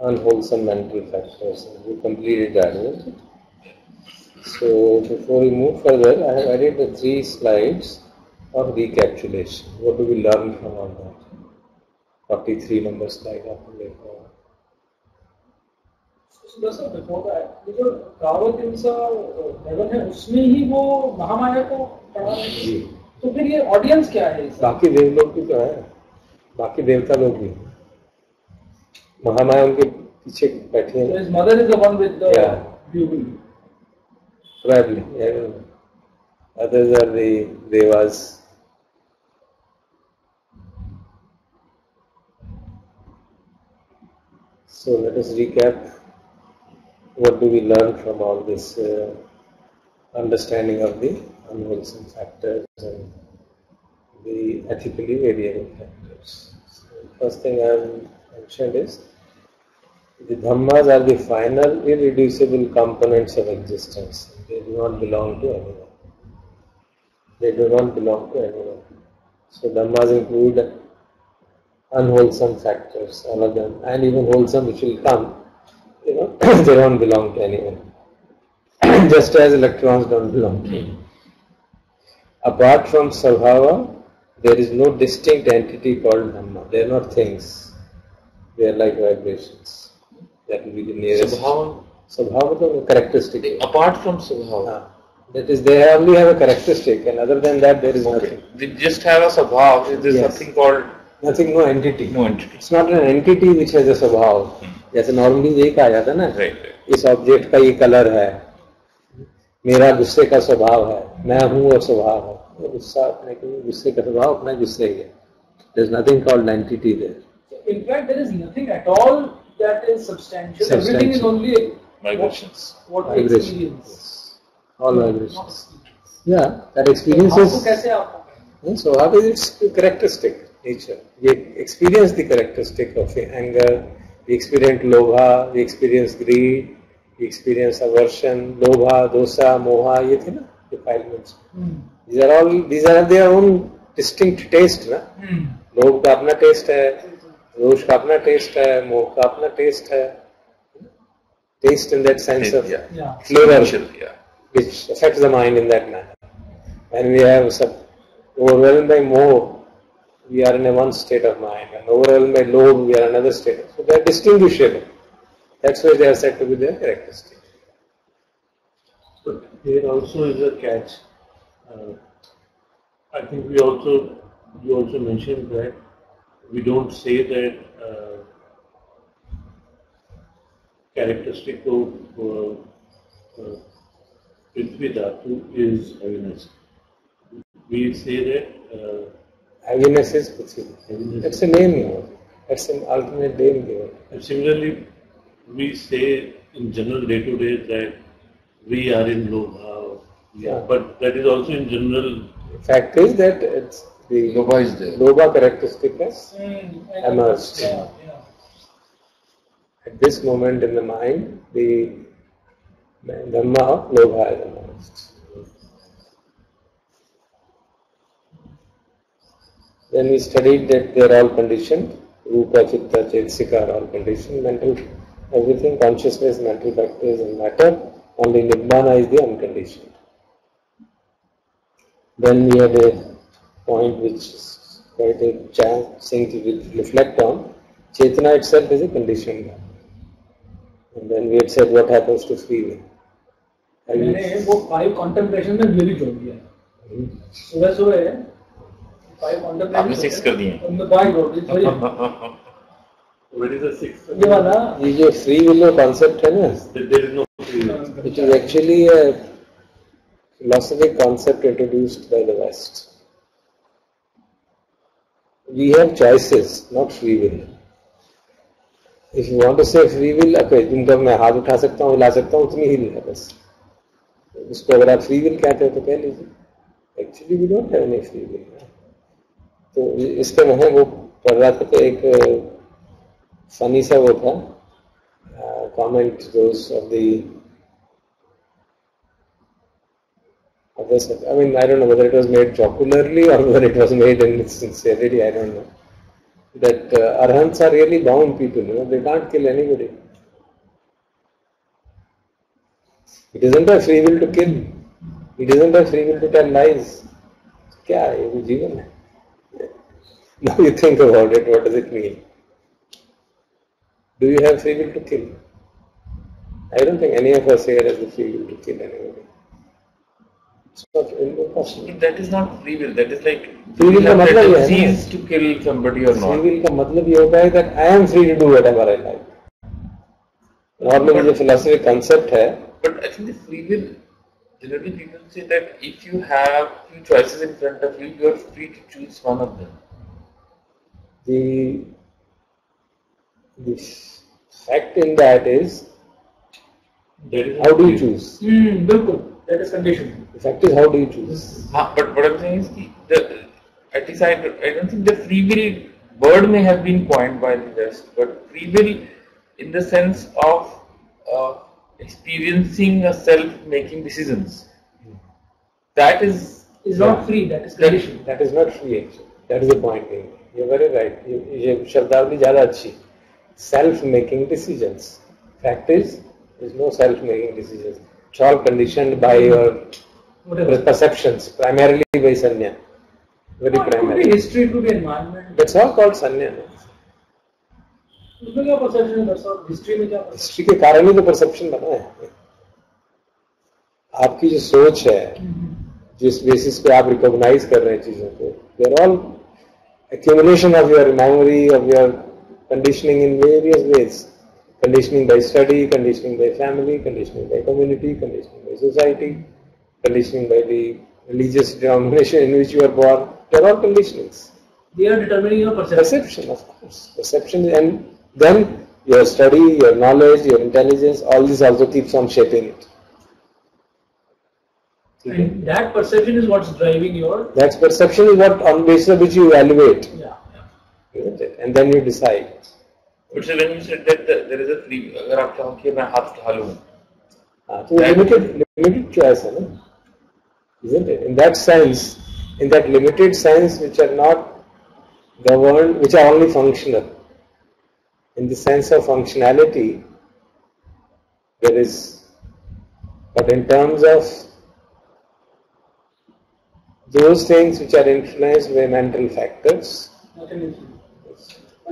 unwholesome mental factors. We completed that, isn't it? So before we move further, I have added the 3 slides of recapitulation. What do we learn from all that? 43 number slide आपको देखा होगा. So before that, जो गावतिंसा level है उसमें ही वो महामाया को पढ़ा रहे हैं. तो फिर ये ऑडियंस क्या है? बाकी देव लोग भी तो है, बाकी देवता लोग भी. महामाया उनके पीछे बैठी है. His mother is the one with the bugle. Probably, yeah. Others are the devas. So let us recap. What do we learn from all this understanding of the unwholesome factors and the ethically variable factors? So first thing I have mentioned is the Dhammas are the final irreducible components of existence. They do not belong to anyone. They do not belong to anyone. So Dhammas include unwholesome factors, all of them, and even wholesome which will come, they don't belong to anyone. Just as electrons don't belong to anyone. Apart from Svabhava, there is no distinct entity called Dhamma. They are not things. They are like vibrations. That will be the nearest. Svabhava is a characteristic. Apart from Svabhava. That is, they only have a characteristic, and other than that, there is nothing. They just have a Svabhava. There is nothing called. Nothing, no entity. No entity. It's not an entity which has a स्वभाव. जैसे normally यही कहा जाता है ना, इस object का ये कलर है, मेरा गुस्से का स्वभाव है, मैं हूँ और स्वभाव है. गुस्सा अपने गुस्से का स्वभाव अपना गुस्से ही है. There is nothing called entity there. In fact, there is nothing at all that is substantial. Everything is only vibrations. What we experience. All vibrations. Yeah, that experience is. So how is its characteristic nature? We experience the characteristic of anger. We experience lobha. We experience greed. We experience aversion, lobha, dosa, moha. ये थे ना defilements. These are their own distinct taste ना. लोभ का अपना taste है. रोष का अपना टेस्ट है, मोह का अपना टेस्ट है. Taste in that sense of flavor, which affects the mind in that manner. When we have overwhelmed by moh, we are in a one state of mind, and overwhelmed by lobh, we are another state. So they are distinguishable. That's why they are said to be their characteristic. But there also is a catch. I think you also mentioned that we don't say that characteristic of Prithvi Dhatu is heaviness. We say that heaviness is Prithvi. That's a name. That's an alternate name given. And similarly, we say in general day-to-day that we are in lobha. Yeah. But that is also in general. The fact is that it's the lobha is there. Lobha characteristic has emerged. At this moment in the mind, the Dhamma of lobha has emerged. Then we studied that they are all conditioned. Rupa, Chitta, Chetsika are all conditioned. Mental, everything, consciousness, mental factors and matter. Only Nibbana is the unconditioned. Then we had a point which is quite a thing to reflect on. Chetana itself is a conditioned. And then we had said what happens to free will. मैंने वो 5 contemplation में ये भी जोड़ दिया. सुबह 5 contemplation. आपने 6 कर दिए. उनमें 5 जोड़ दिए. What is the 6? ये वाला. ये जो free will concept है ना. There is no free will. It is actually a philosophic concept introduced by the West. We have choices, not free will. If you want to say free will, okay, जिनका मैं हाथ उठा सकता हूँ, हिला सकता हूँ, उतनी ही है बस. उसको अगर आप free will कहते हो तो कह लीजिए. Actually, we don't have any free will. तो इसके मैं वो पढ़ रहा था कि एक funny सा वो था comment those of the others. I mean, I don't know whether it was made jocularly or whether it was made in sincerity. I don't know. that arhants are really bound people, they can't kill anybody. It isn't a free will to kill. It isn't a free will to tell lies. क्या है ये जीवन है? Now you think about it, what does it mean? Do you have free will to kill? I don't think any of us here has the free will to kill anybody. It's not impossible. That is not free will. That is like free will का मतलब ये है choose to kill somebody or not. Free will का मतलब ये होता है that I am free to do whatever I like. Normally जो philosophy concept है. But I think the free will, generally people say that if you have few choices in front of you, you are free to choose one of them. The fact in that is how do you choose? बिल्कुल. That is condition. The fact is, how do you choose? But what I'm saying is, at least I don't think the free will word may have been coined by the West, but free will in the sense of experiencing a self making decisions. That is not free, that is condition. That is not free actually. That is the point. You're very right. ये शब्दावली ज़्यादा अच्छी. Self making decisions. Fact is, there is no self making decisions. It's all conditioned by your perceptions, primarily by sanya. Very primary. It could be history, it could be environment. That's all called sanya. उसमें क्या perception है sir? History में क्या? History के कारण ही तो perception बना है. आपकी जो सोच है, जिस basis पे आप recognize कर रहे हैं चीजों को, they're all accumulation of your memory, of your conditioning in various ways. Conditioning by study, conditioning by family, conditioning by community, conditioning by society, conditioning by the religious denomination in which you are born. They are all conditionings. They are determining your perception. Perception, of course. Perception, and then your study, your knowledge, your intelligence, all this also keeps on shaping it. And that perception is what's driving your... That perception is what on basis of which you evaluate. Yeah. Isn't it? And then you decide. But so when you said that there is a free, अगर आप चाहो कि मैं हाथ उठा लूँ, तो limited choice है ना, isn't it? In that sense, in that limited sense, which are not governed, which are only functional. In the sense of functionality, there is, but in terms of those things which are influenced by mental factors.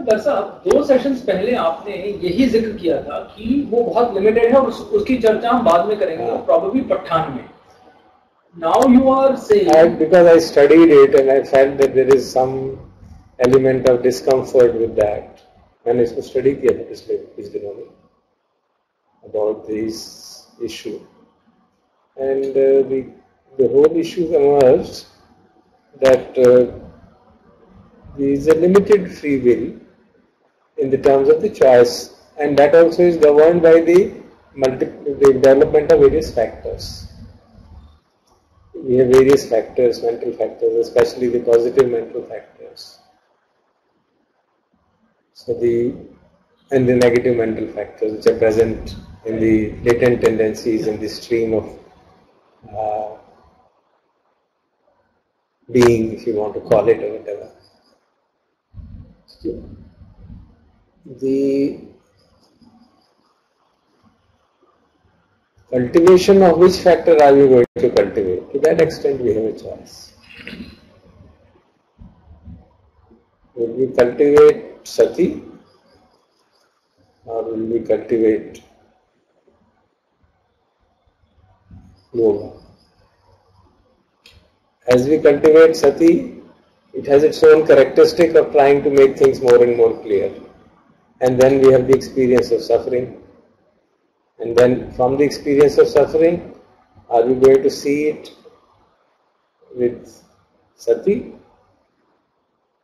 दरअसल 2 sessions पहले आपने यही जिक्र किया था कि वो बहुत लिमिटेड है और उसकी चर्चा हम बाद में करेंगे, probably पठान में. Now you are saying because I studied it and I felt that there is some element of discomfort with that. मैंने इसको स्टडी किया था पिछले कुछ दिनों में about this issue, and the whole issue emerged that there is a limited free will in the terms of the choice, and that also is governed by the development of various factors. We have various factors, mental factors, especially the positive mental factors. So and the negative mental factors which are present in the latent tendencies in the stream of being, if you want to call it, or whatever. So, the cultivation of which factor are you going to cultivate? To that extent we have a choice. Will we cultivate sati or will we cultivate yoga? As we cultivate sati, it has its own characteristic of trying to make things more and more clear. And then we have the experience of suffering. And then from the experience of suffering, are we going to see it with sati?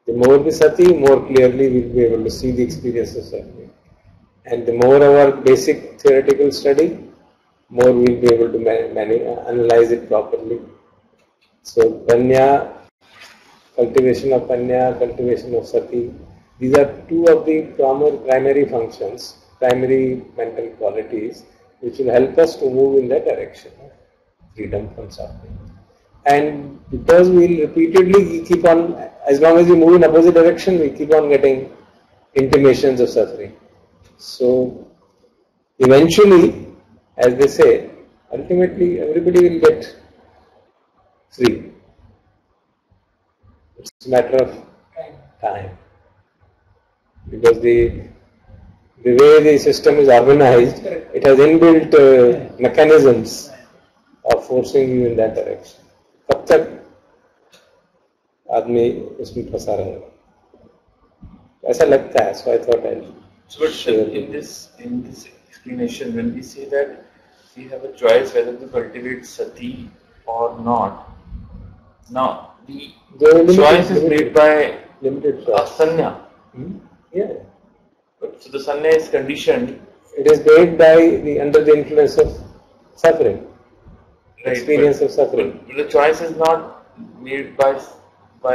The more the sati, more clearly we will be able to see the experience of suffering. And the more our basic theoretical study, more we will be able to analyze it properly. So panya, cultivation of panya, cultivation of sati, these are two of the primary functions, primary mental qualities, which will help us to move in that direction of freedom from suffering. and because we'll repeatedly keep on, as long as we move in opposite direction, we keep on getting intimations of suffering. So eventually, as they say, ultimately everybody will get free. It's a matter of time. Because the way the system is organized, it has inbuilt mechanisms of forcing you in that direction. कब तक आदमी उसमें फंसा रहेगा? ऐसा लगता है. So I thought I'll. But in this explanation, when we say that we have a choice whether to cultivate sati or not, now the choice is made by limited choice. Sanya. Yeah. So the sanya is conditioned. It is made by under the influence of suffering, right, experience of suffering. But the choice is not made by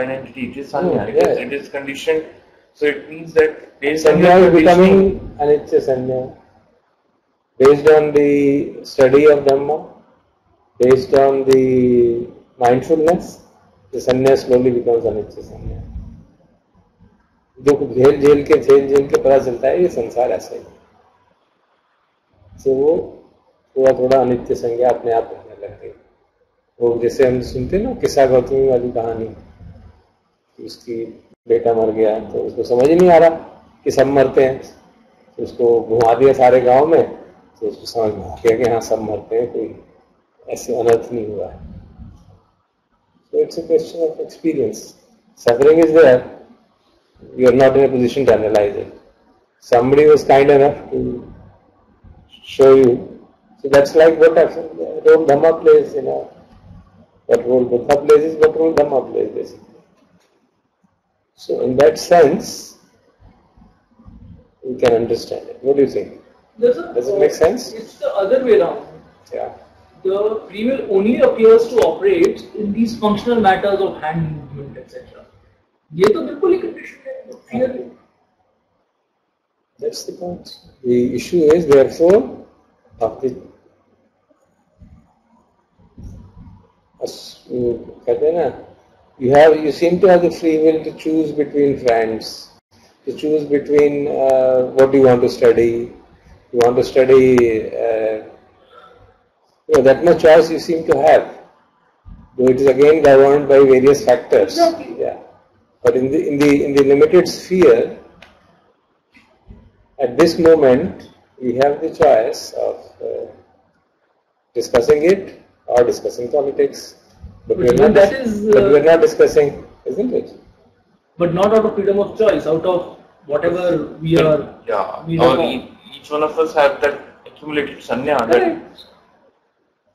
an entity. It is sanya. It is conditioned. So it means that based on sanya is becoming anitya sanya, based on the study of Dhamma, based on the mindfulness, the sanya slowly becomes anitya sanya. दुख झेल के पता चलता है ये संसार ऐसा ही. तो वो थोड़ा थोड़ा अनित्य संज्ञा अपने आप होने लग गई. वो जैसे हम सुनते हैं ना किस्सा गौतमी वाली कहानी, उसकी बेटा मर गया तो उसको समझ ही नहीं आ रहा कि सब मरते हैं, तो उसको घुमा दिया सारे गांव में, तो उसको समझ में आ गया कि हाँ सब मरते हैं, कोई ऐसे अनर्थ नहीं हुआ है. So it's a question of experience. Suffering is there. You are not in a position to analyze it. Somebody was kind enough to show you. So that's like what role Dhamma plays, what role Buddha plays is what role Dhamma plays basically. So in that sense, we can understand it. What do you think? Does it make sense? It's the other way around. Yeah. The free will only appears to operate in these functional matters of hand movement, etc. ये तो बिल्कुल ही condition है, fear. That's the point. The issue is therefore of the कहते हैं ना, you seem to have the free will to choose between friends, to choose between what you want to study. You want to study, that much choice you seem to have, though it is again governed by various factors. Exactly. Yeah. But in the limited sphere, at this moment, we have the choice of discussing it or discussing politics. But we are not discussing, isn't it? But not out of freedom of choice, out of whatever we are. Yeah. Each one of us have that accumulated sanya.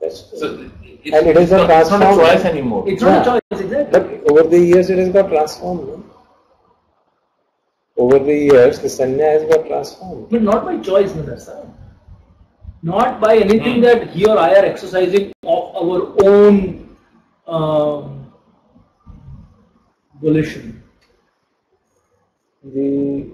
So it is not a choice anymore. It's not a choice, exactly. But over the years, it has got transformed. No? Over the years, the sanya has got transformed. But not by choice, Nadarsa. Not by anything that he or I are exercising of our own volition. We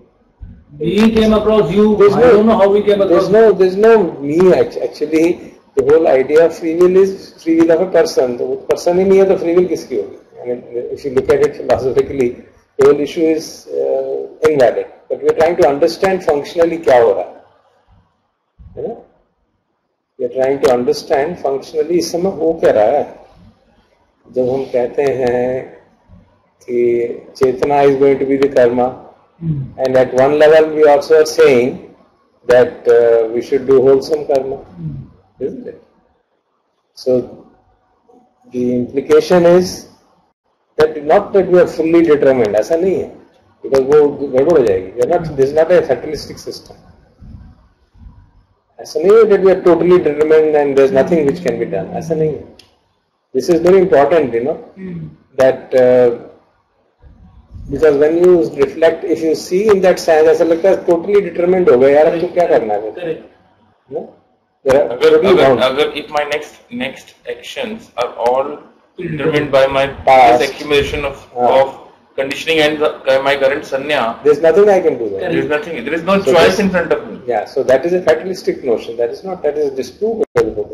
came across you. I don't know how we came across. There's no me actually. The whole idea of free will is free will of a person. The person ही नहीं है तो free will किसकी होगी? I mean, if you look at it philosophically, the whole issue is invalid. But we are trying to understand functionally क्या हो रहा है. We are trying to understand functionally इस समय हो क्या रहा है. जब हम कहते हैं कि चेतना is going to be the karma, and at one level we also are saying that we should do wholesome karma. Isn't it? So the implication is that not that we are fully determined, ऐसा नहीं है, because वो गड़बड़ हो जाएगी. This is not a fatalistic system. ऐसा नहीं है that we are totally determined and there is nothing which can be done. ऐसा नहीं है. This is very important, that because when you reflect, if you see in that sense, ऐसा लगता है totally determined हो गया यार, अब तो क्या करना है? Correct. If my next actions are all determined by my past accumulation of conditioning and my current sanya, there's nothing I can do there. There is no choice in front of me. Yeah, so that is a fatalistic notion. That is disprovable.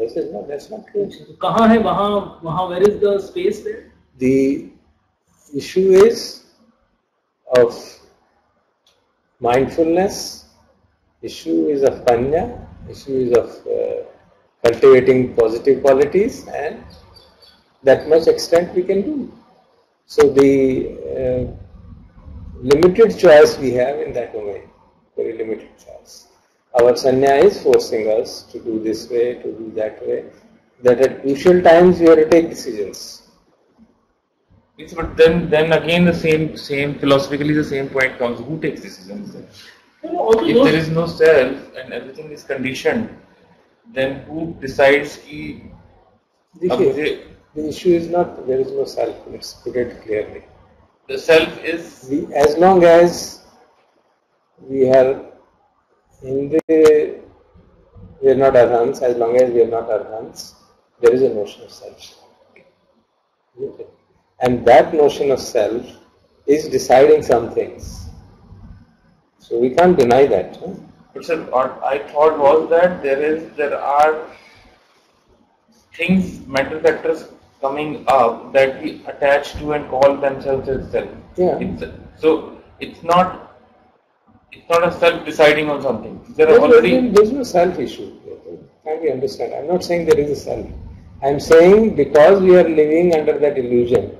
This is not, that's not true. कहाँ है वहाँ where is the space there? The issue is of mindfulness, issue is of panya, issue is of cultivating positive qualities, and that much extent we can do. So the limited choice we have in that domain, very limited choice. Our sanya is forcing us to do this way, to do that way, that at crucial times we have to take decisions. Yes, but then again the same philosophically the same point comes. Who takes decisions then? If there is no self and everything is conditioned, then who decides ki The issue is not there is no self. Let's put it clearly. the self is As long as we are we are not arhants, as long as we are not arhants, there is a notion of self. And that notion of self is deciding some things. So we can't deny that. Huh? But sir, what I thought was that there are things, mental factors coming up that we attach to and call themselves as self. Yeah. It's not a self deciding on something. There's no self issue. Can we understand? I'm not saying there is a self. I'm saying because we are living under that illusion,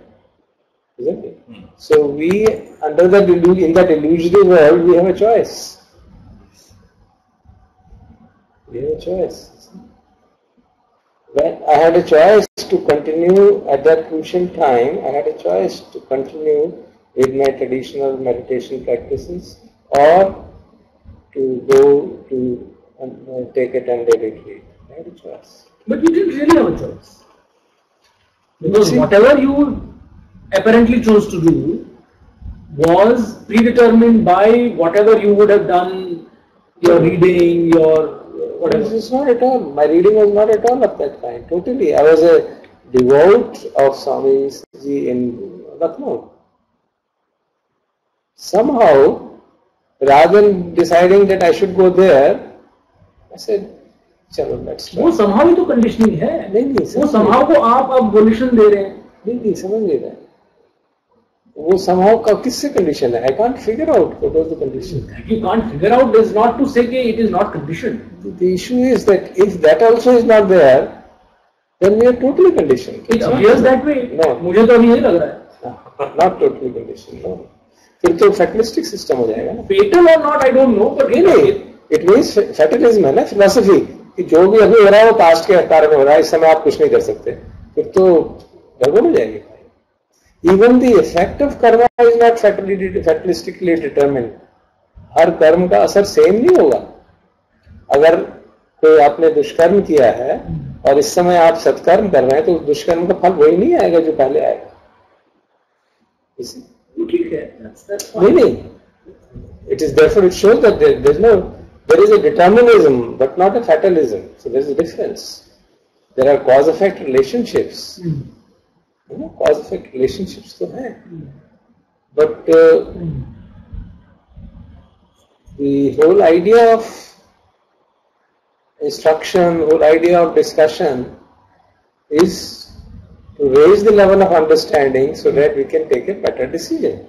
isn't it? So we, under that in that illusory world, we have a choice. We have a choice. When I had a choice to continue at that crucial time, I had a choice to continue with my traditional meditation practices or to go to take a 10-day retreat. I had a choice. But you didn't really have a choice. Because whatever you apparently chose to do was predetermined by whatever you would have done, your reading, your whatever. It's not at all. My reading was not at all of that kind. Totally. I was a devout of Swami Ji in Lucknow. Somehow, rather than deciding that I should go there, I said, चलो let's try. वो somehow ही तो conditioning है. नहीं वो somehow को आप अब volition दे रहे हैं. नहीं समझ नहीं रहा है. वो somehow का किससे condition है? I can't figure out what was the condition. You can't figure out is not to say that it is not conditioned. The issue is that if that also is not there, then we are totally conditioned. It appears that way. No. मुझे तो अभी यही लग रहा है. Not totally conditioned. No. फिर तो fatalistic system हो जाएगा ना. Fatal or not, I don't know, but नहीं. It means fatalism है ना, philosophy. कि जो भी अभी हो रहा है वो पास्ट के कारण हो रहा है, इस समय आप कुछ नहीं कर सकते, फिर तो गड़बड़ हो जाएगी. Even the effect of karma is not fatalistically determined. हर कर्म का असर सेम नहीं होगा. अगर कोई आपने दुष्कर्म किया है और इस समय आप सत्कर्म कर रहे हैं तो दुष्कर्म का फल वही नहीं आएगा जो पहले आएगा. ठीक है. नहीं. It is therefore it shows that there is a determinism but not a fatalism. So there is a difference. There are cause-effect relationships. Cause-effect relationships तो हैं. But the whole idea of instruction, whole idea of discussion is to raise the level of understanding so that we can take a better decision.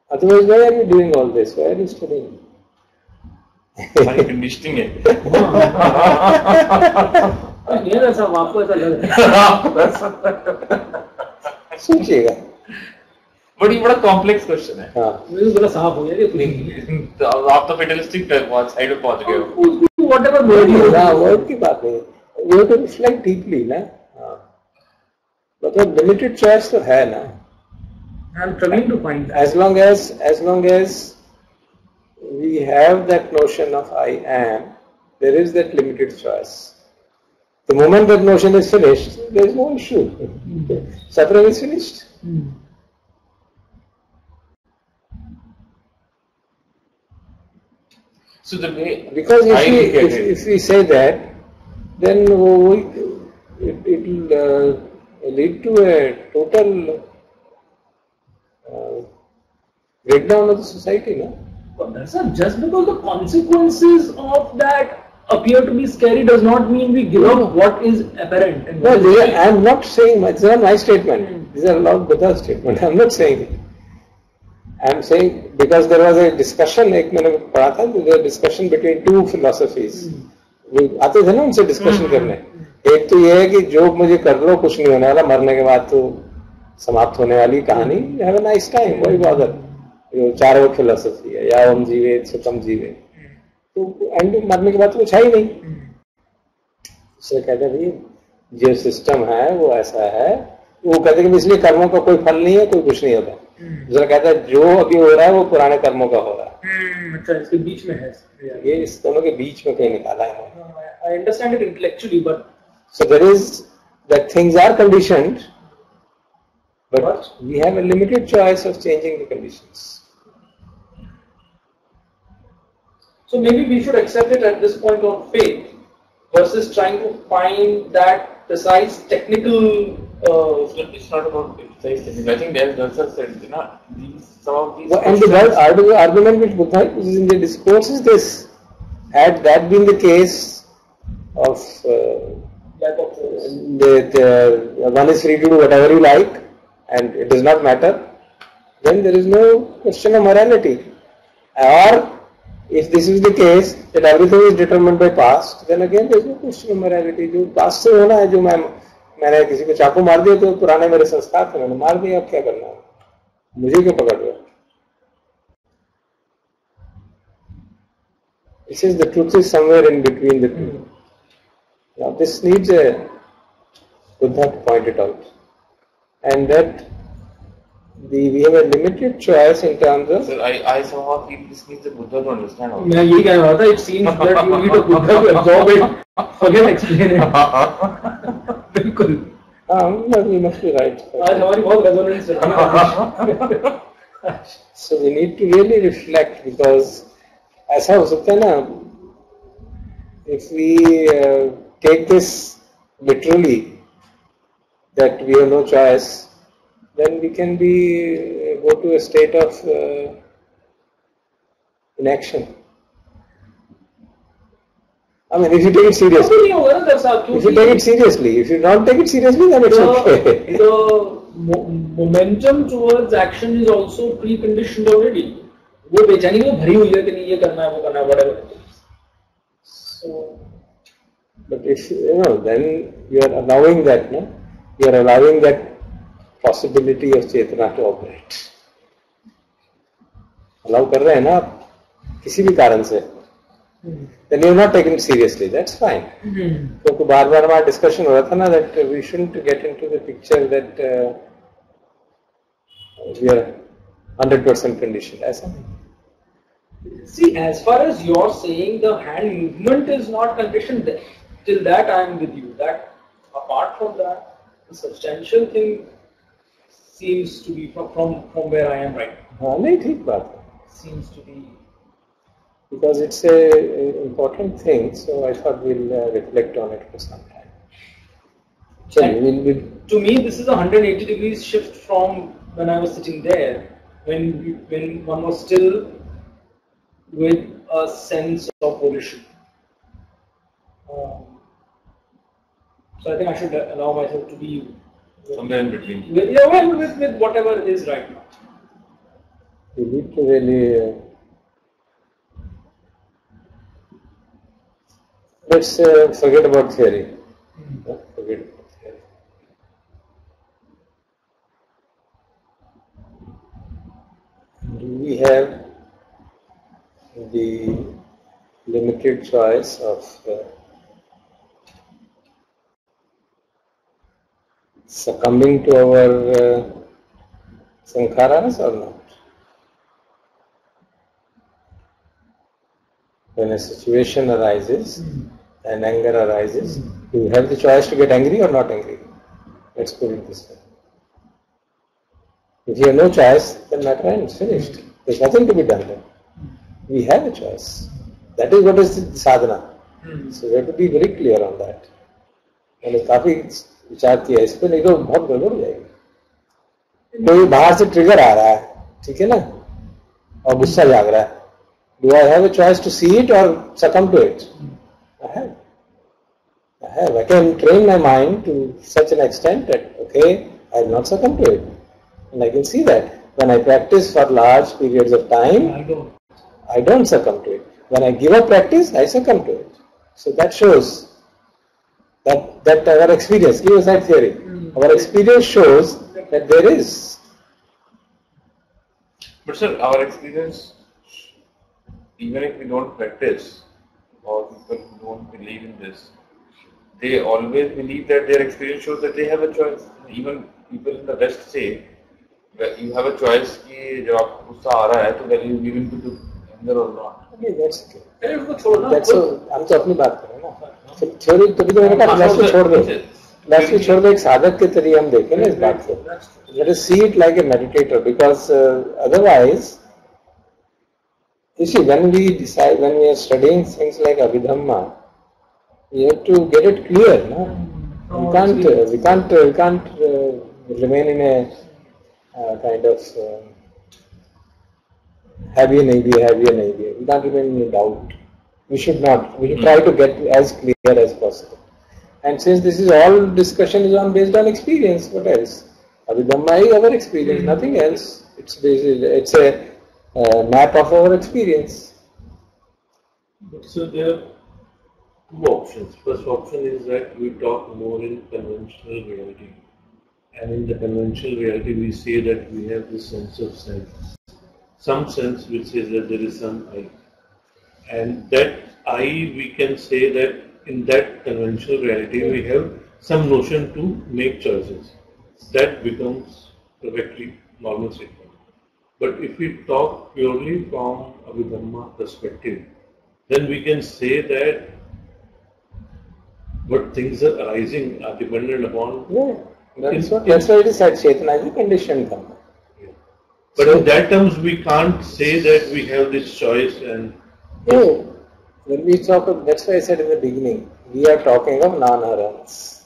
Otherwise, why are you doing all this? Why are you studying? हमारी conditioning है. ये ऐसा आपको ऐसा लग रहा है. सोचिएगा. बड़ी बड़ा कॉम्प्लेक्स क्वेश्चन है. हाँ. मुझे बड़ा साफ हो गया कि नहीं. आप तो फेटलिस्टिक साइड में पहुंच गए हो. Whatever word you हाँ, word की बात नहीं. You have to reflect deeply ना. हाँ. मतलब limited choice तो है ना. I'm trying to find that. As long as we have that notion of I am, there is that limited choice. The moment that notion is finished, there is no issue. Suffering is finished. So the way because if we say that, then it will lead to a total breakdown of the society, no? But that's not just because the consequences of that appear to be scary does not mean we give up what is apparent. And no, I am not saying, it's not my statement. These are Lord Buddha's statement. I am not saying it. I am saying because there was a discussion, एक मैंने पढ़ा था, there was a discussion between two philosophies. आते थे ना उनसे discussion करने. एक तो ये है कि जो मुझे कर लो कुछ नहीं होने वाला, मरने के बाद तो समाप्त होने वाली कहानी. Have a nice time, वही बॉदर. जो चारों फिलोसफी है, या हम जीवे सुखम जीवे, तो एंड मरने के बाद तो कुछ है ही नहीं. उससे कहते हैं भाई जो सिस्टम है वो ऐसा है, वो कहते हैं कि इसलिए कर्मों का कोई फल नहीं है, कोई कुछ नहीं होता. दूसरा कहता है जो अभी हो रहा है वो पुराने कर्मों का हो रहा है. अच्छा, इसके बीच में है ये, इस दोनों के बीच में कहीं निकाला है. I understand it intellectually, but so there is that things are conditioned, but we have a limited choice of changing the conditions. So maybe we should accept it at this point of faith versus trying to find that precise technical. It's not about precise technical. I think there's also some of these. And the argument which Buddha uses in the discourse is this: had that been the case of one is free to do whatever you like and it does not matter, then there is no question of morality. Or if this is the case that everything is determined by past, then again there is no question of morality. जो past से होना है, जो मैंने किसी को चाकू मार दिया तो पुराने मेरे संस्कार थे, मैंने मार दिया, अब क्या करना है, मुझे क्यों पकड़ रहे हो? It says the truth is somewhere in between the two. Now this needs a Buddha to point it out, and that we have a limited choice in terms of. Sir, I somehow feel this needs the Buddha to understand. मैं यही कह रहा था. It seems that you need a Buddha to absorb it. Forget explain it. बिल्कुल. You must be right. आज हमारी बहुत resonance है. So we need to really reflect, because ऐसा हो सकता है ना, if we take this literally that we have no choice, then we can go to a state of inaction. I mean, if you take it seriously. If you take it seriously, if you don't take it seriously, then it's okay. The momentum towards action is also preconditioned already. वो बेचैनी में भरी हुई है कि नहीं ये करना है, वो करना है, whatever. So, but if then you are allowing that, no? You are allowing that possibility of Chetna to operate. Allow कर रहे हैं ना आप किसी भी कारण से, then you are not taking it seriously. That's fine. क्योंकि बार-बार हमारा discussion हो रहा था ना that we shouldn't get into the picture that we are 100% conditioned. ऐसा नहीं. See, as far as you're saying the hand movement is not conditioned, till that I am with you. That apart from that, the substantial thing seems to be from where I am right now. हाँ नहीं ठीक बात है. Seems to be. Because it's a important thing, so I thought we'll reflect on it for some time. So to me, this is a 180 degrees shift from when I was sitting there, when one was still with a sense of volition. So I think I should allow myself to be somewhere in between. With whatever is right now. You need to really. Let's forget about theory. Forget about theory. We have the limited choice of succumbing to our sankharas or not. When a situation arises and anger arises, you have the choice to get angry or not angry. Let's put it this way. If you have no choice, then matter ends, finished. There's nothing to be done there. We have a choice. That is what is the sadhana. So we have to be very clear on that. मैंने काफी विचार किया इस पे, नहीं तो बहुत गड़बड़ हो जाएगी. कोई बाहर से ट्रिगर आ रहा है, ठीक है ना, और गुस्सा जाग रहा है. Do I have a choice to see it or succumb to it? I have. I can train my mind to such an extent that, okay, I will not succumb to it. And I can see that. When I practice for large periods of time, I don't succumb to it. When I give up practice, I succumb to it. So that shows that our experience, leave aside theory, our experience shows that there is. But sir, our experience, even if we don't practice, or people who don't believe in this, they always believe that their experience shows that they have a choice. Even people in the West say, you have a choice कि जब आपको गुस्सा आ रहा है तो whether you give in to the anger or not. Okay, that's okay. That's so. हम तो अपनी बात कर रहे हैं ना. थ्योरी तभी तो मैंने कहा फिलॉसफी छोड़ दो. फिलॉसफी छोड़ दो, एक साधक के तरीके हम देखें ना इस बात को. Let us see it like a meditator, because otherwise, you see, when we decide, when we are studying things like Abhidhamma, we have to get it clear. No? We can't remain in a kind of have ye nahi bhi. We can't remain in doubt. We should not. We should try to get as clear as possible. And since this is all discussion is based on experience, what else? Abhidhamma is our experience, nothing else. It's a map of our experience. So there are two options. First option is that we talk more in conventional reality. And in the conventional reality, we say that we have this sense of self. Some sense which says that there is some I. And that I, we can say that in that conventional reality, we have some notion to make choices. That becomes perfectly normal statement. But if we talk purely from Abhidhamma perspective, then we can say that what things are arising are dependent upon. Yeah, that's why it is said Chetana is a conditioned karma. Yeah. But so, in that terms, we can't say that we have this choice and. No, when we talk of, that's why I said in the beginning, we are talking of non-arhants.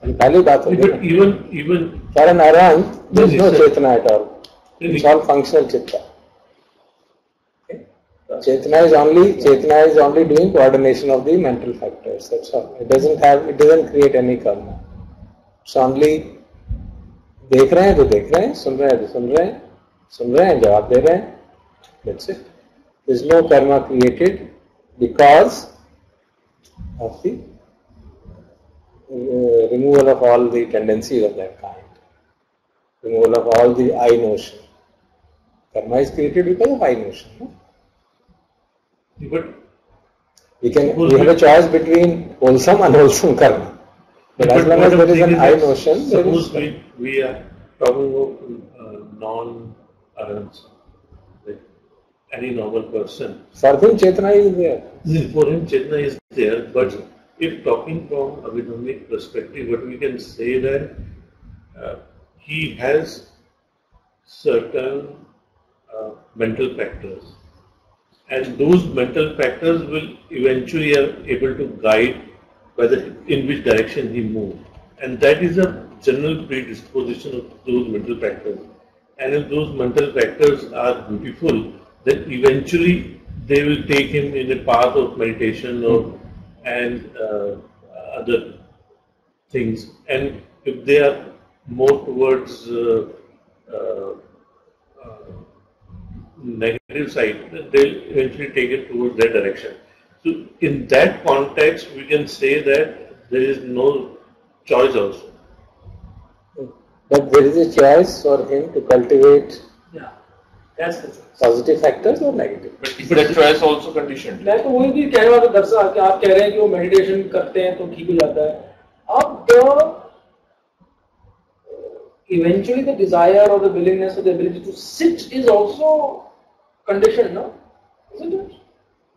And but even for an arhant, there is no Chetana at all. It's all functional chitta. Okay. Chetana is only doing coordination of the mental factors. That's all. It doesn't create any karma. It's only देख रहे हैं तो देख रहे हैं, सुन रहे हैं तो सुन रहे हैं, जवाब दे रहे हैं. That's it. There is no karma created because of the removal of all the tendencies of that kind, removal of all the I notion. Karma is created because of I notion. No? But we have a choice between wholesome and unwholesome karma. But as long as there is an I notion, suppose we are talking of non-arhants, like any normal person. For him, Chetana is there. For him, Chetana is there, but if talking from Abhidhammic perspective, but we can say that he has certain mental factors, and those mental factors will eventually are able to guide whether in which direction he moves, and that is a general predisposition of those mental factors. And if those mental factors are beautiful, then eventually they will take him in a path of meditation and other things. And if they are more towards negative side, then they'll eventually take it towards that direction. So in that context, we can say that there is no choice also. But there is a choice for him to cultivate that's the choice. Positive factors or negative. But is that choice also conditioned? मैं तो वही भी कहने वाला दरअसल कि आप कह रहे हैं कि वो मेडिटेशन करते हैं तो ठीक हो जाता है. अब eventually the desire or the willingness or the ability to sit is also conditioned, no? Isn't it?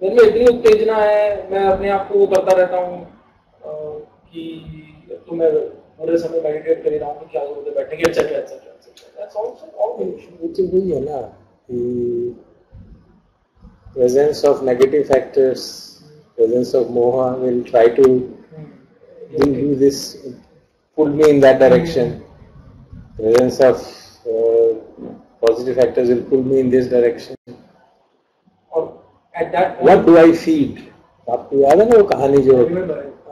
मेरे में इतनी उत्तेजना है, मैं अपने आप को वो करता रहता हूँ कि तो मैं पूरे समय मेडिटेट कर रहा हूँ, क्या जरूरत है बैठने की, etc. That's also all conditioned. Which is वही है ना, the presence of negative factors, presence of moha will try to do this, pull me in that direction. Presence of positive factors will pull me in this direction. Or at that point, what do I feed? आपको याद है ना वो कहानी जो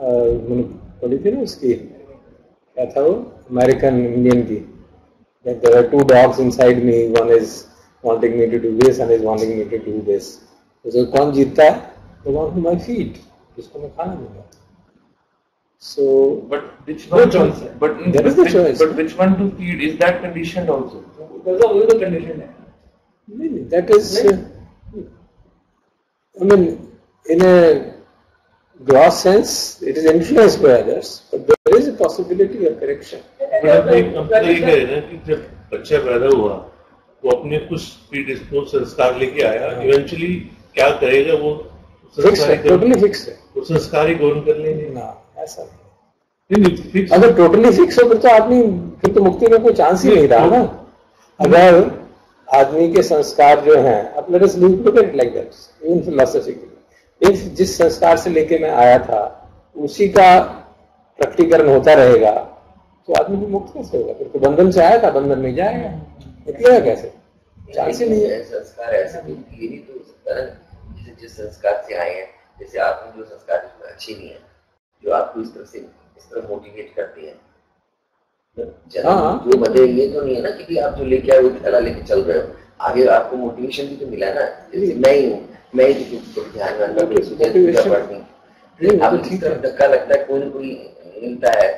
मैंने पढ़ी थी ना उसकी, क्या था वो, अमेरिकन इंडियन की, that there are two dogs inside me, one is wanting me to do this and is wanting me to do this. तो कौन जीतता है? The one whom I feed, जिसको मैं खाना दूंगा. So, but which one choice? But there is the choice. But which one to feed, is that conditioned also? Because of all the condition है. That is, I mean, in a gross sense, it is influenced by others, but there is a possibility of correction. But अपने ये कह रहे हैं कि जब बच्चा पैदा हुआ वो अपने कुछ प्रीडिस्पोज संस्कार लेके आया, इवेंचुअली क्या करेगा वो टोटली फिक्स है, वो संस्कार ही ग्रहण कर लेंगे ना, ऐसा नहीं. अगर टोटली फिक्स हो तो आदमी फिर तो मुक्ति में कोई चांस ही नहीं रहा ना. अगर आदमी के संस्कार जो हैं, अब let us look at like that, even philosophically, if जिस संस्कार से लेके मैं आया था उसी का प्रकटीकरण होता रहेगा तो आदमी को मुक्त कैसे होगा? फिर तो बंधन से आया था, बंधन में जाएगा, निकलेगा कैसे? चांस ही नहीं है. संस्कार ऐसा नहीं, ये नहीं तो हो सकता है जैसे जिस संस्कार से आए हैं, जैसे आपने जो संस्कार जिसमें अच्छे नहीं है, जो आपको इस तरह मोटिवेट करते हैं, जो बदले ये तो नहीं है ना कि आप जो लेके आए वो कला लेके चल रहे हो, आगे आपको मोटिवेशन भी तो मिला ना. जैसे मैं ही हूँ, मैं ही ध्यान में आपको ठीक तरह धक्का लगता है, कोई ना कोई मिलता है,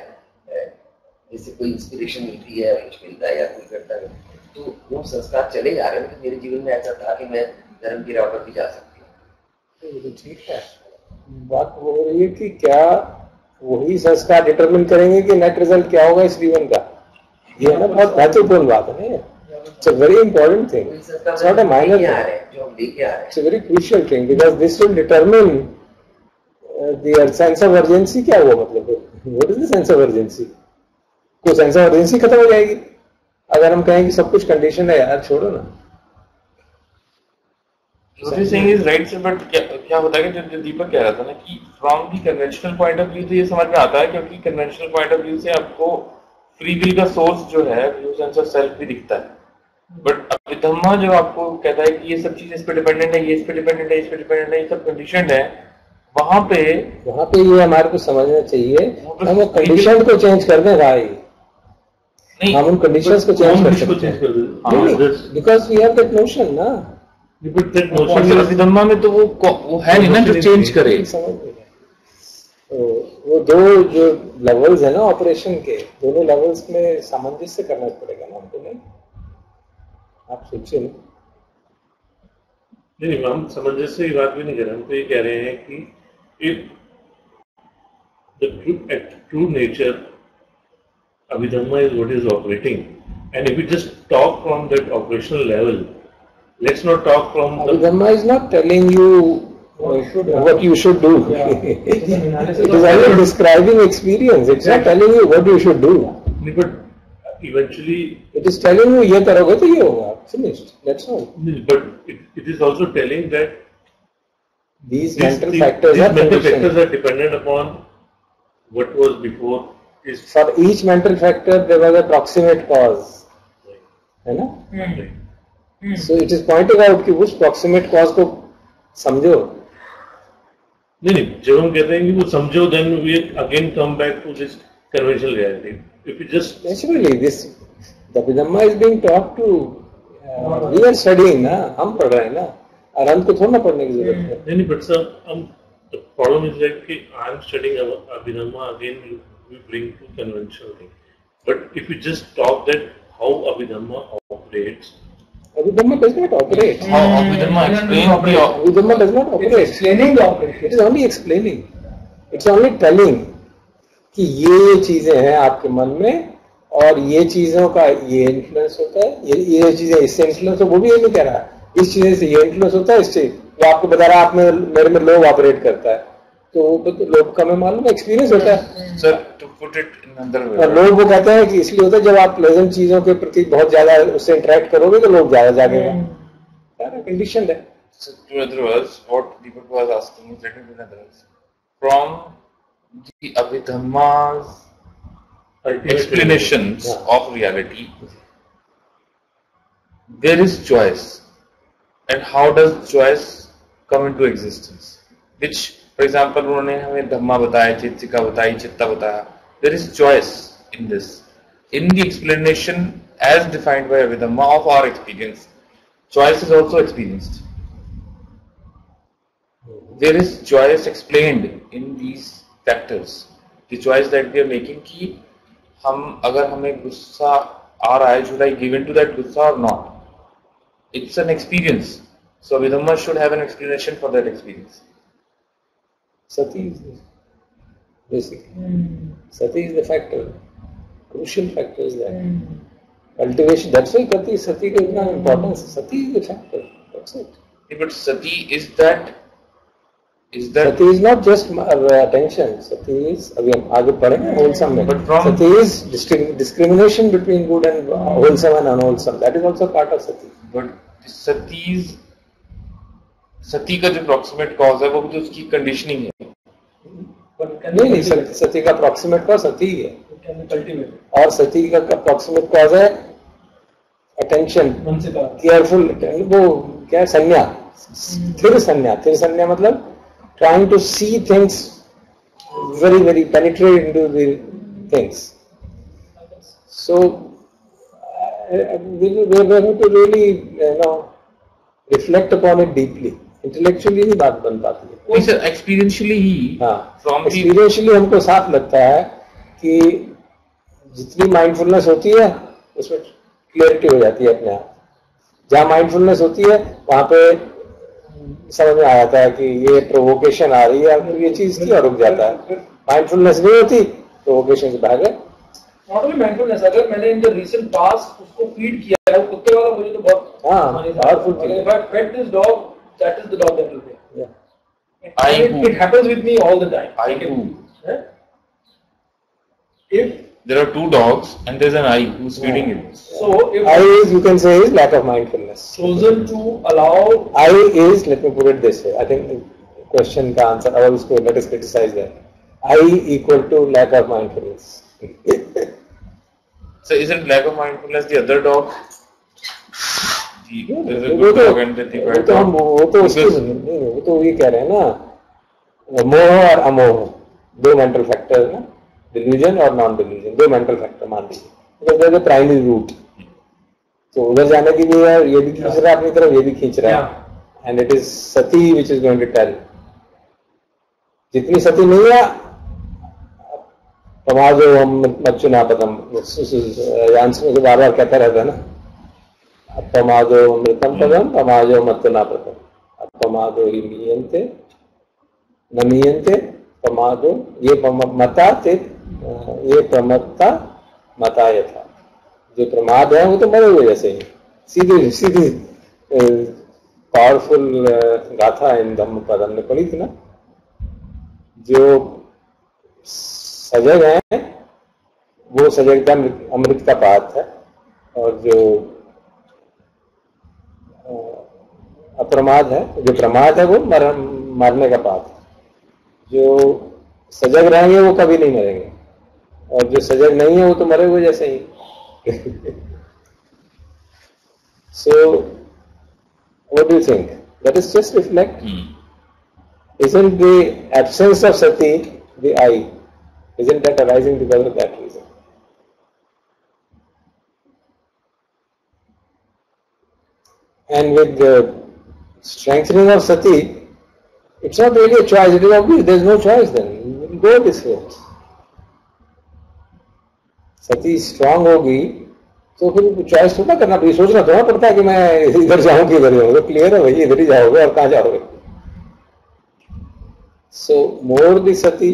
जैसे कोई इंस्पिरेशन मिलती है, कुछ मिलता है या कोई करता है, तो वो संस्कार चले जा रहे हैं. तो मेरे जीवन में ऐसा था कि मैं धर्म की राह पर भी जा सकती हूँ. तो ठीक है, बात हो रही है कि क्या वही संस्कार डिटरमिन करेंगे कि नेट रिजल्ट क्या होगा इस जीवन का. ये है ना बहुत महत्वपूर्ण बात है. It's a very important thing. It's not a minor thing. It's a very crucial thing because this will determine the sense of urgency. क्या हुआ मतलब? What is the sense of urgency? कोई सेंस ऑफ अर्जेंसी खत्म हो जाएगी अगर हम कहें कि सब कुछ कंडीशन है, यार छोड़ो ना. राइट सर, बट क्या होता है कि जो दीपक कह रहा था ना कि from the conventional point of view तो ये समझ में आता है, क्योंकि कन्वेंशनल पॉइंट ऑफ व्यू से आपको फ्री विल का सोर्स जो है वो सेंस ऑफ सेल्फ भी दिखता है. बट अभिधम्मा जो आपको कहता है कि ये सब चीज इस पे डिपेंडेंट है, ये इस पे डिपेंडेंट है, इस पे डिपेंडेंट है, ये सब कंडीशनड है, वहां पे ये हमारे को समझना चाहिए. हम वो कंडीशन को चेंज कर दें भाई, हम उन कंडीशंस को चेंज कर सकते हैं because we have that notion ना. अभिधम्मा में तो वो है नहीं ना जो चेंज करे. वो दो जो लेवल्स है ना ऑपरेशन के, दोनों लेवल्स में सामंजस्य करना पड़ेगा ना हमको. नहीं आप सोचिए ना. नहीं, हम सामंजस्य की बात भी नहीं कर रहे, हम तो ये कह रहे हैं कि if the true nature Abhidhamma is what is operating, and if we just talk from that operational level, let's not talk from Abhidhamma is not telling you what you should do. It is only describing experience. It's not telling you what you should do. But eventually it is telling you ये करोगे तो ये होगा. Finished. That's all. But it is also telling that these mental factors are dependent upon what was before. For each mental factor there was a proximate cause, है ना? So it is pointing out कि उस proximate cause को समझो. नहीं, जब हम कहते हैं कि वो समझो, then we again come back to this conventional reality. If you just naturally this the Abhidhamma is being taught to we are studying ना, हम पढ़ रहे हैं ना, और हमको थोड़ा ना पढ़ने की जरूरत है. नहीं, but sir, the problem is like कि I am studying Abhidhamma, again we bring to conventional thing. But if you just talk that how Abhidhamma operates, Abhidhamma does not operate. How Abhidhamma explains Abhidhamma does not operate. Explaining the operation. It is only explaining. It's only telling कि ये चीजें हैं आपके मन में और ये चीजों का ये इन्फ्लुएंस होता है, ये चीजें इससे इन्फ्लुएंस हो. वो भी ये नहीं कह रहा इस चीजें से ये इन्फ्लुएंस होता है, इससे वो आपको बता रहा है आप में मेरे में लोभ ऑपरेट करता है, तो लोभ का मैं मालूम एक्सपीरियंस होता है. Sir to put it in another way, और लोभ वो कहते हैं कि इसलिए होता है जब आप प्लेजेंट चीजों के प्रति बहुत ज्यादा उससे इंटरेक्ट करोगे तो लोभ ज्यादा जागेगा. सारा कंडीशन है. So to other words, what Deepak was asking is, let me put another words. From the Abhidhamma's explanations of reality, there is choice. And how does choice come into existence? Which for example उन्होंने हमें धम्मा बताया, चेतसिका बताई, चित्ता बताया. There is choice in this, in the explanation as defined by Abhidhamma of our experience. Choice is also experienced. There is choice explained in these factors. The choice that we are making कि हम अगर हमें गुस्सा आ रहा है, should I give in to that gussa or not? It's an experience. So Abhidhamma should have an explanation for that experience. Sati is basically. Sati is the factor. Crucial factor is that. Cultivation. That's why Kati Sati का इतना importance. Sati is the factor. That's it. But Sati is that. Sati is not just attention. Sati is, अभी हम आगे पढ़ेंगे wholesome में. But from Sati is discrimination between good and wholesome and unwholesome. That is also part of Sati. But Sati का जो proximate cause है वो भी तो उसकी conditioning है. नहीं, सती का proximate cause सती है. और सती का proximate cause है attention, careful, वो क्या संज्ञा, स्थिर संज्ञा मतलब trying to see things very very penetrate into the things. So we have to really reflect upon it deeply. Intellectually ही बात बन पाती है. सर एक्सपीरियंशियली ही. हाँ, एक्सपीरियंशियली हमको साफ लगता है कि जितनी माइंडफुलनेस होती है उसमें क्लियरिटी हो जाती है अपने आप. जहाँ माइंडफुलनेस होती है वहां पे समझ में आ जाता है कि ये प्रोवोकेशन आ रही है, ये चीज की और रुक जाता है. माइंडफुलनेस नहीं होती, प्रोवोकेशन से भागे. नॉट ओनली माइंडफुलनेस, अगर मैंने इन द रीसेंट पास्ट उसको फीड किया है, कुत्ते वाला मुझे तो बहुत पावरफुल है. If I fed this dog, that is the dog that will be. Yeah. It happens with me all the time. I do. If there are two dogs and there's an I who's feeding it. So if I is, you can say, is lack of mindfulness. Chosen to allow. I is, let me put it this way. I think the question का answer, let us criticize that. I equal to lack of mindfulness. So isn't lack of mindfulness the other dog? वो तो ये कह रहे हैं ना, मोह और अमोह दो मेंटल फैक्टर है ना, डिल्यूजन और नॉन डिल्यूजन, दो मेंटल फैक्टर मान लीजिए. प्राइमरी रूट, तो उधर जाने के लिए ये भी खींच रहा है अपनी तरफ, ये भी खींच रहा है. And it is sati which is going to tell. जितनी सती नहीं है, पमाजो हम मच्चुना पदम, यांस में बार बार कहता रहता है ना, अपमादो मृतम पदम पमाजो मत्तना पदम, अपमादो ही मीयन्ते न मीयन्ते पमादो, ये मता ते ये प्रमत्ता मता यथा. जो प्रमाद है वो तो मरे हुए जैसे ही. सीधी सीधी पावरफुल गाथा इन धम्म पद हमने पढ़ी थी ना. जो सजग है वो सजगता अमृत का पात है, और जो अप्रमाद है, जो प्रमाद है वो मरने का पात है. जो सजग रहेंगे वो कभी नहीं मरेंगे, और जो सजग नहीं है वो तो मरे हुए जैसे ही. So what do you think? Let us just reflect. Isn't the absence of sati the I? Isn't that arising because of that reason? And with the strengthening of sati, it's not really a choice, it is obvious, there is no choice then. You will go this way. Sati strong होगी तो फिर choice थोड़ा करना पड़ेगी, सोचना थोड़ा पड़ता है कि मैं इधर जाऊं कि इधर जाऊंगा. क्लियर है भाई, इधर ही जाओगे और कहाँ जाओगे. सो मोर द सती,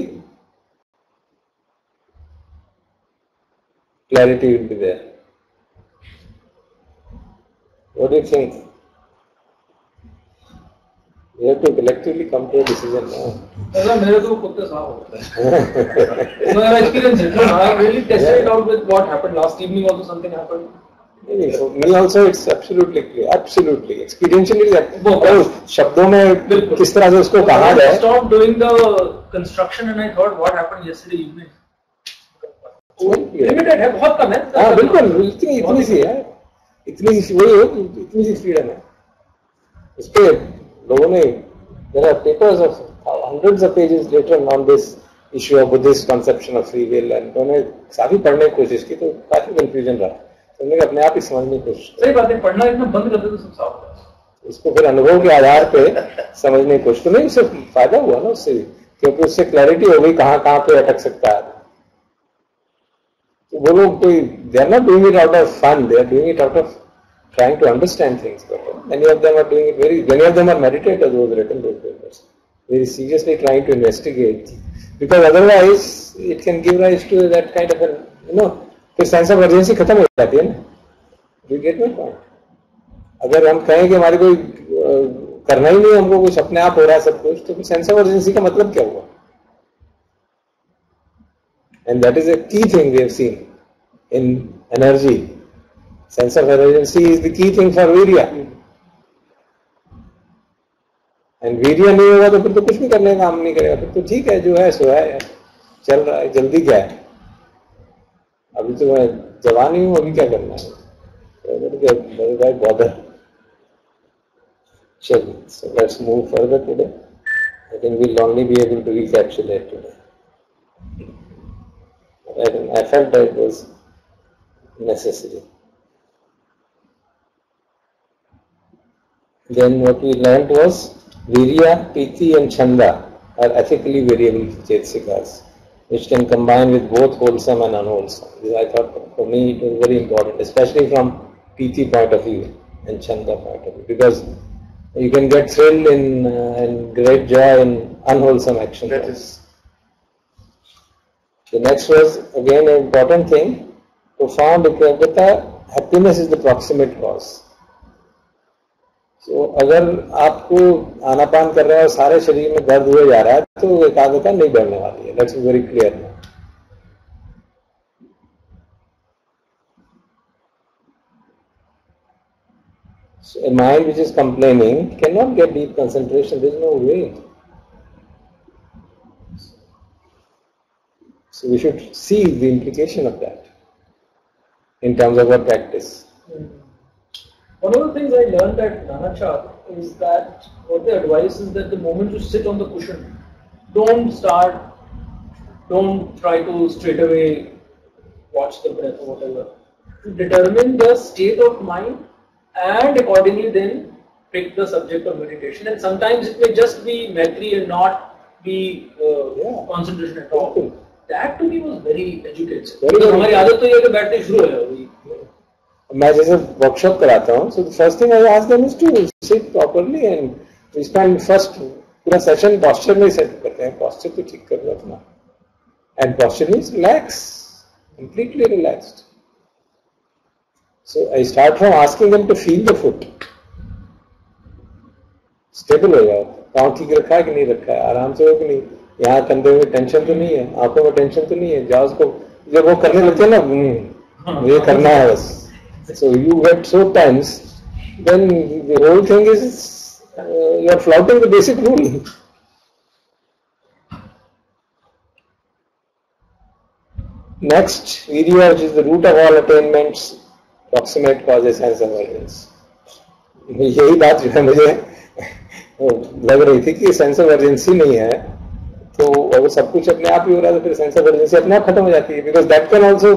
clarity will be there. What do you think? We have to collectively come to a decision now. मेरे तो कुत्ते साफ होते हैं. So my experience is, I really tested it out with what happened last evening. Also something happened. For me also it's absolutely clear, absolutely experientially. शब्दों में किस तरह से उसको कहा जाए. I stopped doing the construction and I thought what happened yesterday evening. Limited है, बहुत कम है. हाँ बिल्कुल, इतनी सी है, इतनी सी फ्रीडम है. उस पे लोगों ने, there are papers of hundreds of pages written on this issue of Buddhist conception of free will, and उन्होंने काफी पढ़ने की कोशिश की तो काफी कंफ्यूजन रहा, तो उन्होंने अपने आप ही समझने की कोशिश की। सही बात है, पढ़ना इतना बंद कर दे तो सब साफ हो जाए। उसको फिर अनुभव के आधार पे समझने की कोशिश, तो नहीं उससे फायदा हुआ ना उससे, क्योंकि उससे क्लैरिटी हो गई कहाँ कहाँ पे अटक सकता है। तो वो लोग कोई they are not doing it out of fun, they are doing it out of trying to understand things better. Many of them are doing it many of them are meditators who have written those papers, very seriously trying to investigate, because otherwise it can give rise to that kind of फिर sense of urgency खत्म हो जाती है ना। Do you get my point? अगर हम कहें कि हमारे कोई करना ही नहीं, हमको कुछ अपने आप हो रहा है सब कुछ, तो सेंस ऑफ अर्जेंसी का मतलब क्या हुआ? And that is a key thing we have seen in energy. Sense of urgency is the key thing for virya. And virya नहीं होगा तो फिर तो कुछ भी करने का काम नहीं करेगा, फिर तो ठीक है जो है सो है, चल रहा है, जल्दी क्या है, अभी तो मैं जवान ही हूँ, अभी क्या करना है, bother. Chalo, so let's move further today. I think we'll only be able to recapitulate today. I felt that it was necessary. Then what we learned was virya, piti and chanda are ethically variable chetsikas, which can combine with both wholesome and unwholesome. I thought for me it was very important, especially from piti point of view and chanda point of view, because you can get thrill and great joy in unwholesome action. That is. The next was again an important thing, profound equanimity. Happiness is the proximate cause. So अगर आपको आनापान कर रहा है और सारे शरीर में दर्द हुए जा रहा है तो एकाग्रता नहीं बढ़ने वाली है. That's very clear now. So a mind which is complaining cannot get deep concentration. There is no way. So we should see the implication of that in terms of our practice. One of the things I learned at Nanachar is that what they advise is that the moment you sit on the cushion, don't try to straight away watch the breath or whatever. To determine the state of mind and accordingly then pick the subject of meditation. And sometimes it may just be Maitri and not be concentration at all. That to me was very educative. Because हमारी आदत तो ये कि बैठने शुरू हो जाओ. मैं जैसे वर्कशॉप कराता हूँ, so the first thing I ask them is to sit properly and we spend first पूरा सेशन posture में ही सेट करते हैं. Posture तो ठीक कर लो अपना. And posture means relax, completely relaxed. So I start from asking them to feel the foot. Stable हो जाओ. पाँव ठीक रखा है कि नहीं रखा है, आराम से हो कि नहीं, यहाँ कंधे में टेंशन तो नहीं है, आंखों में टेंशन तो नहीं है. जाओ उसको जब वो करने लगते हैं ना, मुझे करना है बस. So you get so tense, then the whole thing is you are flouting the basic rule. Next, virya, which is the root of all attainments, proximate causes sense of urgency. यही बात जो है मुझे लग रही थी कि सेंस ऑफ अर्जेंसी नहीं है, तो अगर सब कुछ अपने आप ही हो रहा है तो फिर सेंस ऑफ अर्जेंसी अपने आप खत्म हो जाती है. Because that can also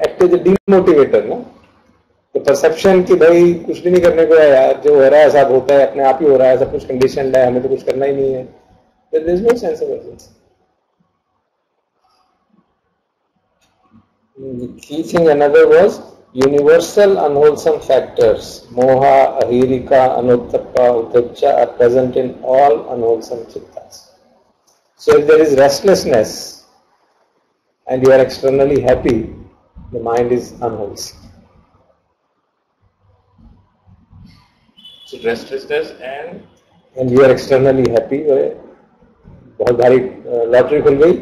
act as a demotivator ना. तो परसेप्शन कि भाई कुछ भी नहीं करने को है यार, जो हो रहा है सब होता है, अपने आप ही हो रहा है, सब कुछ कंडीशनड है, हमें तो कुछ करना ही नहीं है. There is no sense of urgency. The key thing another was universal unwholesome factors. Moha, ahirika, anuttapa, udacca are present in all unwholesome chittas. So if there is restlessness and you are externally happy, the mind is unwholesome. So restlessness and you are externally happy. बहुत भारी lottery खुल गई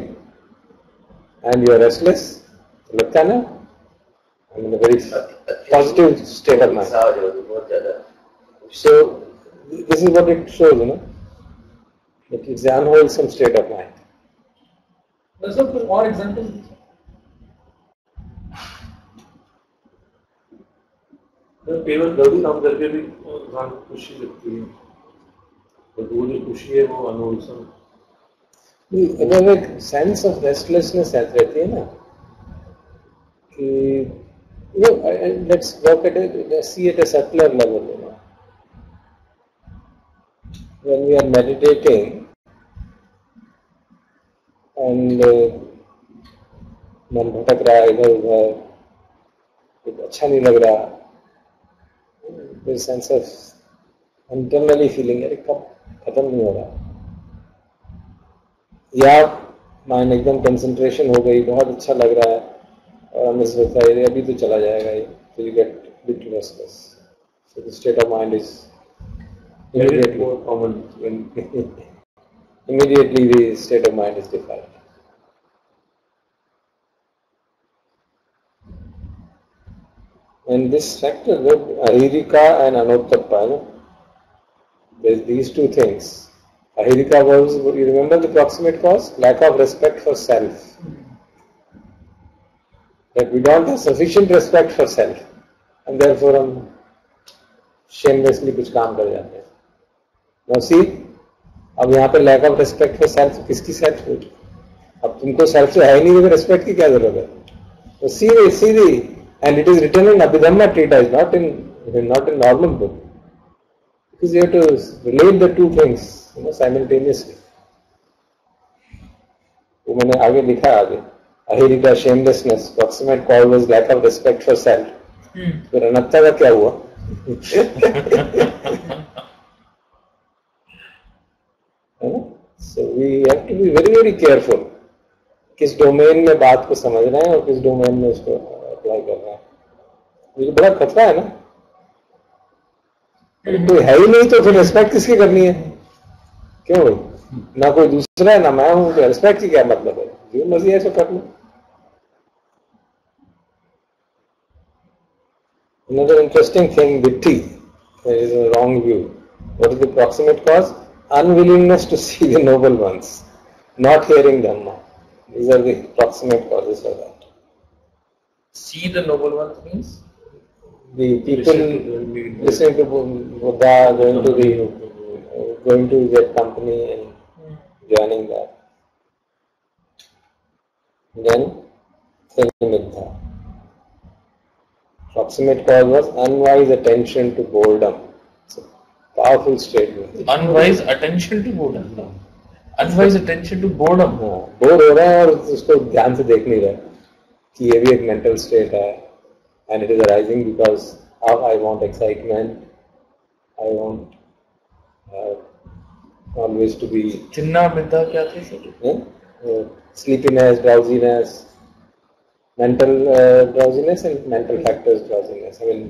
and you are restless. लगता है ना, I'm in a very positive state of mind. So this is what it shows, you know, that it's an unwholesome state of mind. Let's look for more examples. केवल गलती काम करके भी इंसान खुशी लगती है, तो वो जो खुशी है वो अनहोलसम अगर एक सेंस ऑफ रेस्टलेसनेस रहती है ना कि let's work at it, let's see at a subtler level, when we are meditating and मन भटक रहा है इधर उधर, कुछ अच्छा नहीं लग रहा, कोई सेंस ऑफ इंटरनली फीलिंग है कब खत्म नहीं हो रहा, या माइंड एकदम कंसंट्रेशन हो गई, बहुत अच्छा लग रहा है और हमें सोचता है अभी तो चला जाएगा ये, so you get bit restless. So the state of mind is immediately more common when immediately the state of mind is defiled. And this factor, ahirika and anuttappa, there's these two things. Ahirika was, you remember the proximate cause? Lack of respect for self. That we don't have sufficient respect for self, and therefore हम shamelessly कुछ काम कर जाते हैं. Now see, अब यहाँ पे lack of respect for self, किसकी self है? अब तुमको self से है ही नहीं, तो respect की क्या जरूरत है? तो see, and it is written in Abhidhamma treatise, not in normal book, because you have to relate the two things, simultaneously. वो मैंने आगे लिखा आगे. Ahirika, shamelessness, proximate cause was lack of respect for self. फिर अनत्ता का क्या हुआ? So we have to be very very careful. किस डोमेन में बात को समझ रहे हैं और किस डोमेन में उसको अप्लाई कर रहे हैं. ये बड़ा खतरा है ना. कोई है ही नहीं तो फिर रिस्पेक्ट किसकी करनी है? क्यों भाई? ना कोई दूसरा है ना मैं हूं, तो रिस्पेक्ट की क्या मतलब है? जो मर्जी है सो कर लो. Another interesting thing with tea, there is a wrong view. What is the proximate cause? Unwillingness to see the noble ones, not hearing Dhamma. These are the proximate causes for that. See the noble ones means? The people listening to Buddha, going to their company and joining that. Then, Middha. Proximate cause was unwise attention to boredom. It's a powerful statement. Unwise attention to boredom. Unwise attention to boredom. Bore हो रहा है और उसको ध्यान से देख नहीं रहा कि ये भी एक mental state है, and it is arising because I want excitement. I want always to be. चिन्ना मिद्दा क्या थे sir? Sleepiness, drowsiness. Mental drowsiness and mental factors drowsiness. I mean,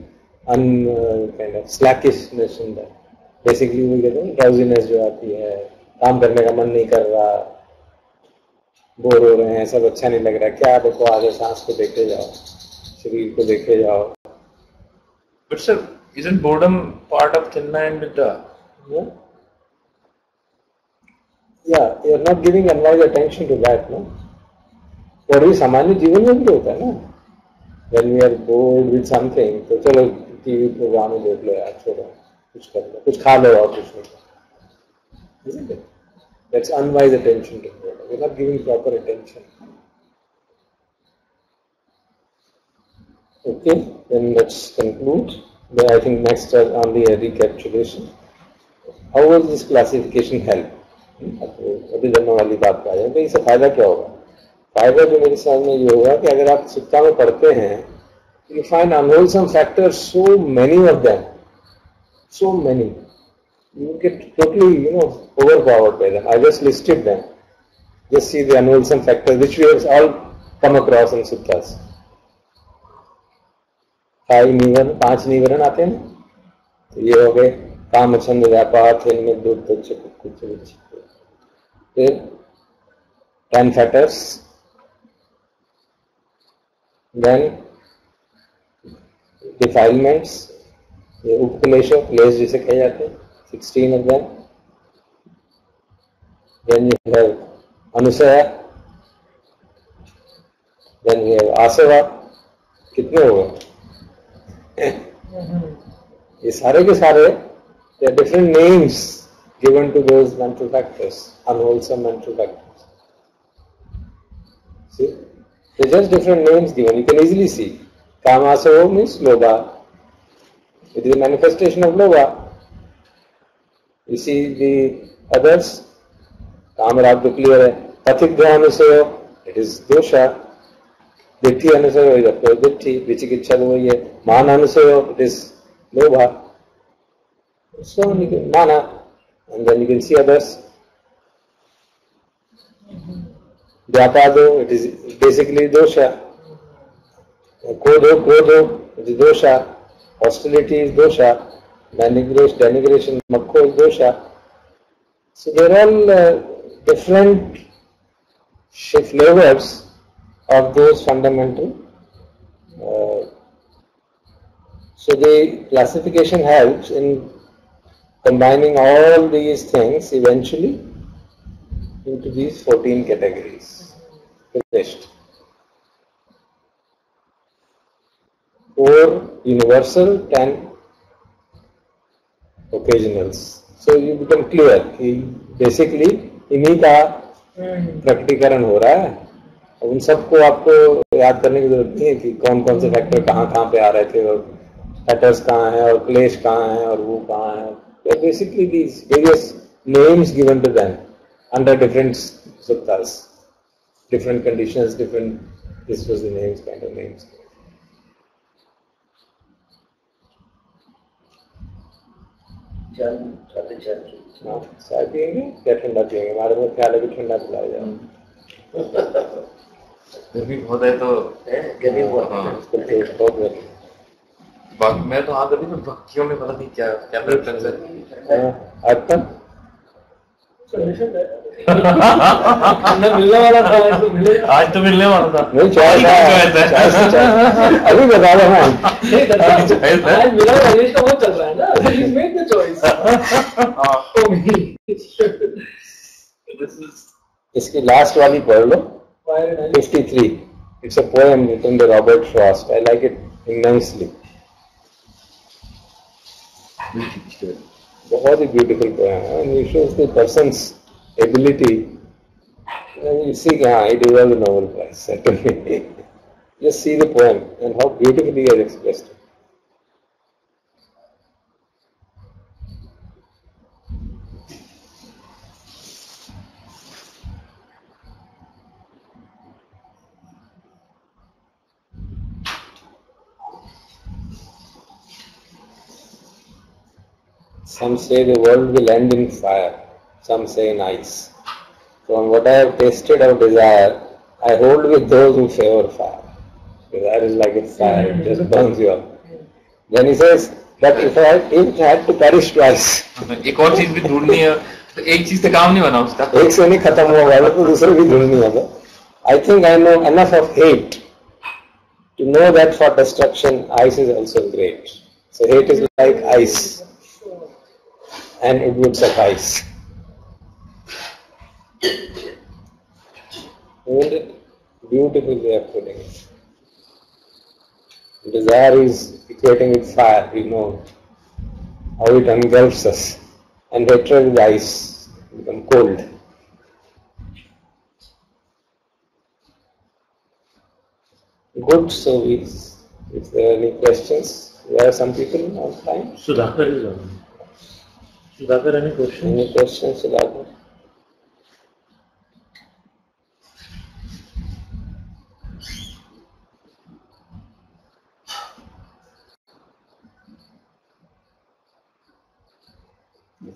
kind of slackishness in that. Basically, we get drowsiness जो आती है, काम करने का मन नहीं कर रहा, बोर हो रहे हैं, सब अच्छा नहीं लग रहा, क्या देखो आगे सांस को देखे जाओ, शरीर को देखे जाओ. But sir, isn't boredom part of Chinna and Middha? Yeah, you are not giving unwise attention to that, no? और भी सामान्य जीवन में भी होता है ना. When we are bored with something, तो चलो टीवी प्रोग्राम में देख लो यार, छोड़ो, कुछ कर लो, कुछ खा लो और कुछ नहीं. Isn't it? That's unwise attention to boredom. We're not giving proper attention. Okay, then let's conclude. Then I think next only a recapitulation. How will this classification help? अभी जन्म वाली बात आ जाए, तो इससे फायदा क्या होगा? फायदा जो मेरे सामने ये होगा कि अगर आप सुत्ता में पढ़ते हैं, you find unwholesome factors, so many of them, so many. You get totally, overpowered by them. I just listed them. Just see the unwholesome factors which we have all come across in suttas. 5 निवरण आते हैं ना, तो ये हो गए काम छंद व्यापार थे में दूध कुछ फिर 10 fetters, then defilements, ये उपक्लेश क्लेश जिसे कहे जाते हैं, 16 of them. Then you have anusaya, then you have asava. कितने हो गए? ये सारे के सारे, there are different names given to those mental factors, unwholesome mental factors. See, they're just different names given. You can easily see. Kamaso means Lobha. It is a manifestation of Lobha. You see the others. Kamarag to clear hai. Patigdha anusayo, it is dosha. Ditti anusayo is of course ditti. Vichikitcha to hai. Man anusayo, it is Lobha. So you can mana, and then you can see others. Vyapado, it is basically dosha. Krodho, it is dosha. Hostility is dosha. Denigration, makho is dosha. So they are all different flavors of those fundamental. So the classification helps in combining all these things eventually into these 14 categories. Finished. 4 universal, 10 occasionals. So you become clear कि basically इन्हीं का प्रकटीकरण हो रहा है. उन सबको आपको याद करने की जरूरत नहीं है कि कौन कौन से फैक्टर कहाँ पे आ रहे थे और फैक्टर्स कहाँ हैं और क्लेश कहाँ हैं और वो कहाँ है. Basically these various names given to them under different suttas, different conditions, different, this was the names, kind of names. हाँ, चाय पियेंगे क्या ठंडा पियेंगे? हमारे में ख्याल है कि ठंडा पिलाया जाए. गर्मी बहुत है तो गर्मी बहुत है. मैं तो कभी तो भक्तियों में पता नहीं क्या क्या प्रेफरेंस है. आज तक मिलने वाला था. आज तो मिलने वाला था. नहीं चाय अभी बता रहा हूँ. आज मिला रमेश का बहुत चल रहा है ना. He made the choice. For me. इसकी लास्ट वाली पढ़ लो. 53. It's a poem written by Robert Frost. I like it immensely. बहुत ही ब्यूटीफुल पोएम है. And it shows the person's ability. And you see, हाँ, he deserves the Nobel Prize certainly. Just see the poem and how beautifully he has expressed it. Some say the world will end in fire, some say in ice. From what I have tasted of desire, I hold with those who favor fire. Desire is like a fire, it just burns you up. Then he says, but if I had to perish twice. एक और चीज भी ढूंढनी है तो एक चीज से काम नहीं बना उसका. एक से नहीं खत्म होगा तो दूसरे भी ढूंढनी है. I think I know enough of hate to know that for destruction, ice is also great. So hate is like ice. And it would suffice. Isn't it? Beautiful way of putting it. Desire is equating with fire, we know how it engulfs us. And hatred is ice, become cold. Good, so if there are any questions, there are some people on time. Sudhakar is on. Sudhakar, any questions? Any questions, Sudhakar?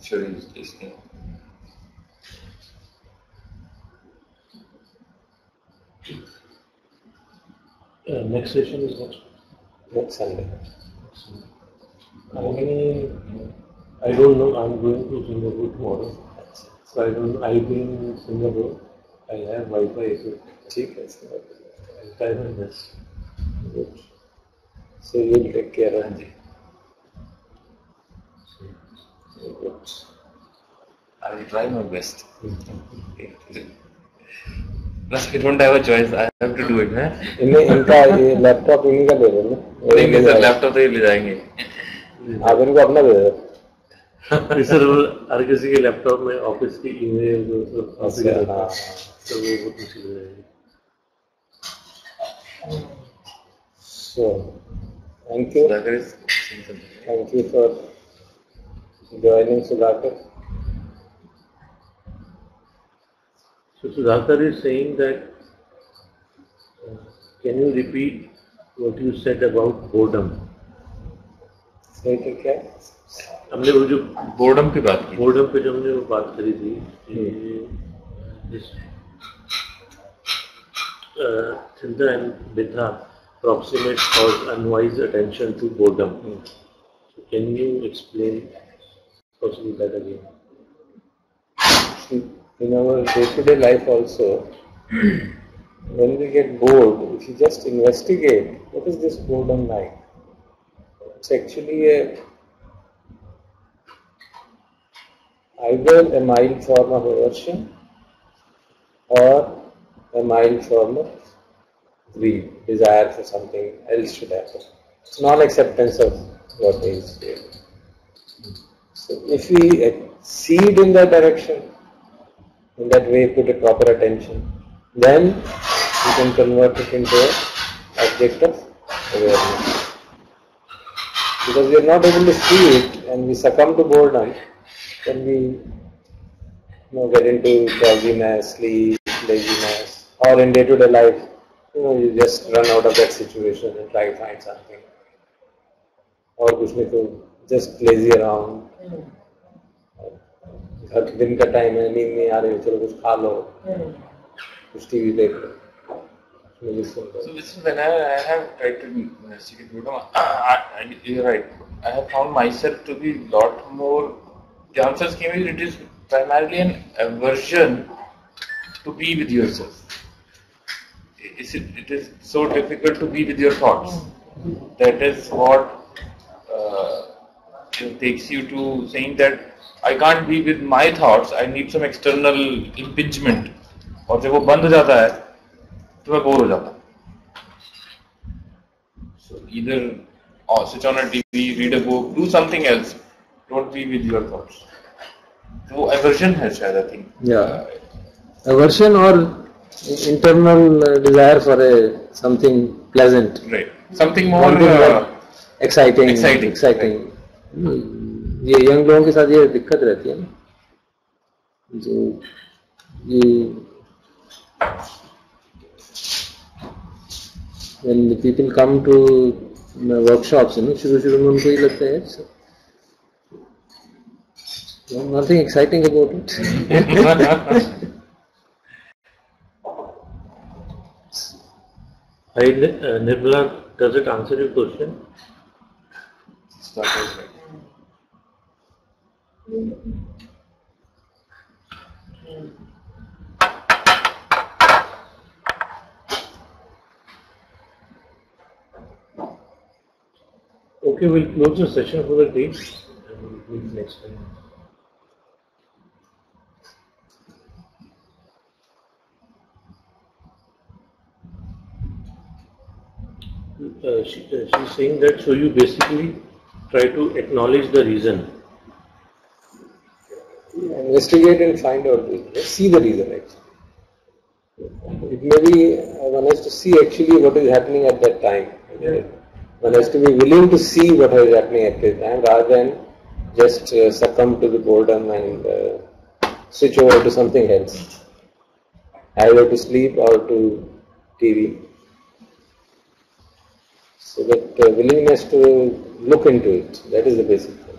Sure, he's listening. Next session is what? Next Sunday. I don't know. I'm going to Singapore tomorrow. So I don't know. I'll be in Singapore. I have Wi-Fi. ठीक है, Singapore. I'll try my best. Good. So you'll take care of it. Good. I will try my best. Plus, I don't have a choice. I have to do it, है? इनका ये laptop इन्हीं का दे दो ना. नहीं सर, लैपटॉप तो ये ले जाएंगे. आप इनको अपना दे दो. सर हर किसी के लैपटॉप में ऑफिस की ईमेल तो वो मुश्किल है. So, thank you. Sudhakar is saying something. Thank you for joining, Sudhakar. So Sudhakar is saying that, can you repeat what you said about boredom? Say it again. हमने वो जो boredom की बात की बोर्डम पे जो हमने वो बात करी थी कि this Chinta and Vidha approximate or unwise attention to boredom. So can you explain possibly that again? In our day-to-day life also, when we get bored, if you just investigate, what is this boredom like? It's actually either a mild form of aversion or a mild form of greed, desire for something else should happen. It's non-acceptance of what is there. So if we exceed in that direction, in that way put a proper attention, then we can convert it into an object of awareness. Because we are not able to see it and we succumb to boredom, then we get into drowsiness, sleep, laziness, or in day-to-day life, you just run out of that situation and try to find something. Or कुछ नहीं तो just lazy around. दिन का time है, नींद नहीं आ रही, चलो कुछ खा लो, कुछ टीवी देख लो. So this is when I have tried to investigate boredom. You're right. I have found myself to be a lot more. The answer came is it is primarily an aversion to be with yourself. It is so difficult to be with your thoughts. That is what takes you to saying that I can't be with my thoughts. I need some external impingement. और जब वो बंद हो जाता है तो मैं bore हो जाता हूँ. So either switch on a TV, read a book, do something else. Don't be with your thoughts. वो aversion है शायद, I think. Yeah, aversion or internal desire for something pleasant. Right. Something more exciting. Right. ये young लोगों के साथ ये दिक्कत रहती है ना, जो ये when the people come to workshops, शुरू में उनको ये लगता है nothing exciting about it. Hi, Nirmala, does it answer your question? Okay, we'll close the session for the day and we'll meet next time. She's saying that so you basically try to acknowledge the reason. Investigate and find out the reason. See the reason actually. It may be one has to see actually what is happening at that time. One has to be willing to see what is happening at that time rather than just succumb to the boredom and switch over to something else. Either to sleep or to TV. So that willingness to look into it, that is the basic thing.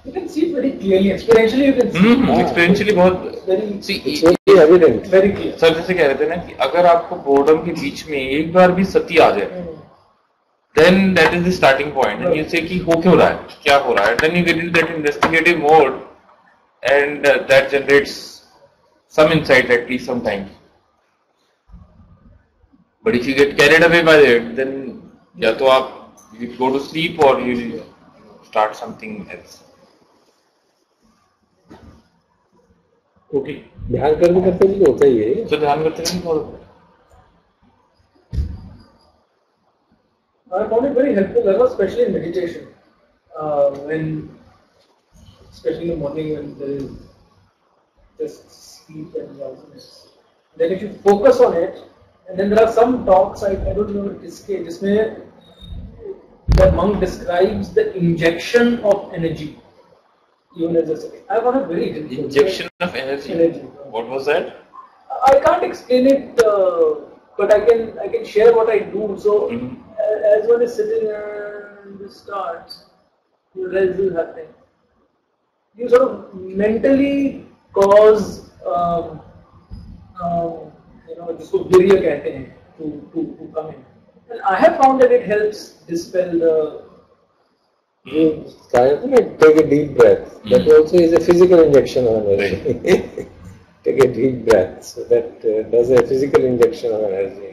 You can see very clearly, experientially you can see. Experientially बहुत It's very evident. Very clear. Sir जैसे कह रहे थे ना कि अगर आपको boredom के बीच में एक बार भी सती आ जाए, then that is the starting point, and you say कि हो क्यों रहा है, क्या हो रहा है, then you get into that investigative mode, and that generates some insight at least sometimes. But if you get carried away by it, then या तो आप you go to sleep or you start something else. Okay. ध्यान करते भी होता ही है. So ध्यान करते नहीं बहुत. I found it very helpful, especially in meditation. When, especially in the morning when there is just sleep and drowsiness. Then if you focus on it And then there are some talks, I don't know किसके जिसमें the monk describes the injection of energy. Even as a second. I found it very difficult. Injection of energy. What was that? I can't explain it, but I can share what I do. So as one is sitting and this starts, you realize this is happening. You sort of mentally cause, जिसको वीर्य कहते हैं, to come in. And I have found that it helps dispel the. Take a deep breath. That also is a physical injection of energy. Take a deep breath. So that does a physical injection of energy.